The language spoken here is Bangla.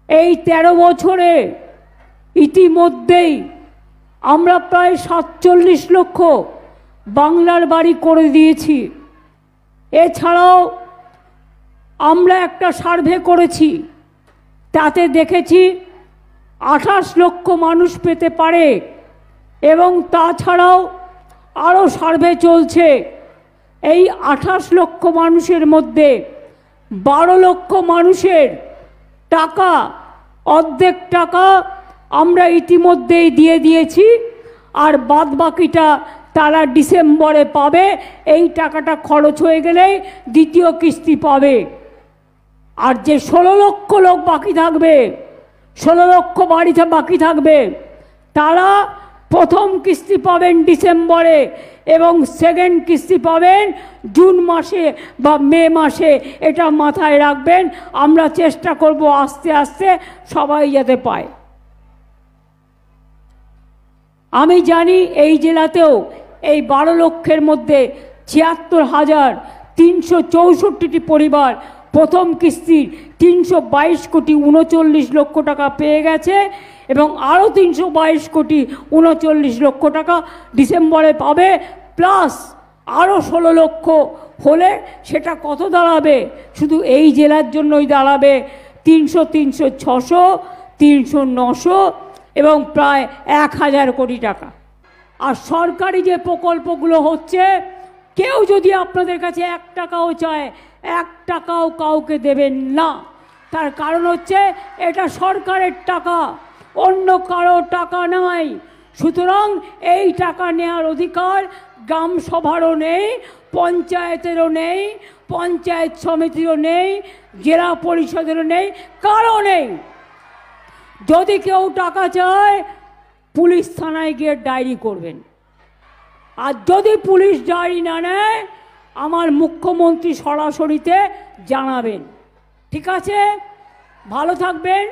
এই 13 বছরে ইতিমধ্যেই আমরা প্রায় 47 লক্ষ বাংলার বাড়ি করে দিয়েছি। এছাড়াও আমরা একটা সার্ভে করেছি, তাতে দেখেছি 28 লক্ষ মানুষ পেতে পারে, এবং তাছাড়াও আরও সার্ভে চলছে। এই 28 লক্ষ মানুষের মধ্যে 12 লক্ষ মানুষের টাকা, অর্ধেক টাকা আমরা ইতিমধ্যেই দিয়ে দিয়েছি, আর বাদ বাকিটা তারা ডিসেম্বরে পাবে। এই টাকাটা খরচ হয়ে গেলেই দ্বিতীয় কিস্তি পাবে। আর যে 16 লক্ষ লোক বাকি থাকবে, 16 লক্ষ বাড়িতে বাকি থাকবে, তারা প্রথম কিস্তি পাবেন ডিসেম্বরে এবং সেকেন্ড কিস্তি পাবেন জুন মাসে বা মে মাসে। এটা মাথায় রাখবেন। আমরা চেষ্টা করব আস্তে আস্তে সবাই যাতে পায়। আমি জানি এই জেলাতেও এই 12 লক্ষের মধ্যে 76,364টি পরিবার প্রথম কিস্তির 322 কোটি 39 লক্ষ টাকা পেয়ে গেছে, এবং আরও 322 কোটি 39 লক্ষ টাকা ডিসেম্বরে পাবে। প্লাস আরও 16 লক্ষ হলে সেটা কত দাঁড়াবে? শুধু এই জেলার জন্যই দাঁড়াবে 300, 300, 600, 300, 900 এবং প্রায় 1000 কোটি টাকা। আর সরকারি যে প্রকল্পগুলো হচ্ছে, কেউ যদি আপনাদের কাছে 1 টাকাও চায়, 1 টাকাও কাউকে দেবেন না। তার কারণ হচ্ছে এটা সরকারের টাকা, অন্য কারো টাকা নয়। সুতরাং এই টাকা নেওয়ার অধিকার গ্রাম সভারও নেই, পঞ্চায়েতেরও নেই, পঞ্চায়েত সমিতিরও নেই, জেলা পরিষদেরও নেই, কারও নেই। যদি কেউ টাকা চায়, পুলিশ থানায় গিয়ে ডায়েরি করবেন। আর যদি পুলিশ ডায়েরি না নেয়, আমার মুখ্যমন্ত্রী সরাসরিতে জানাবেন। ঠিক আছে? ভালো থাকবেন।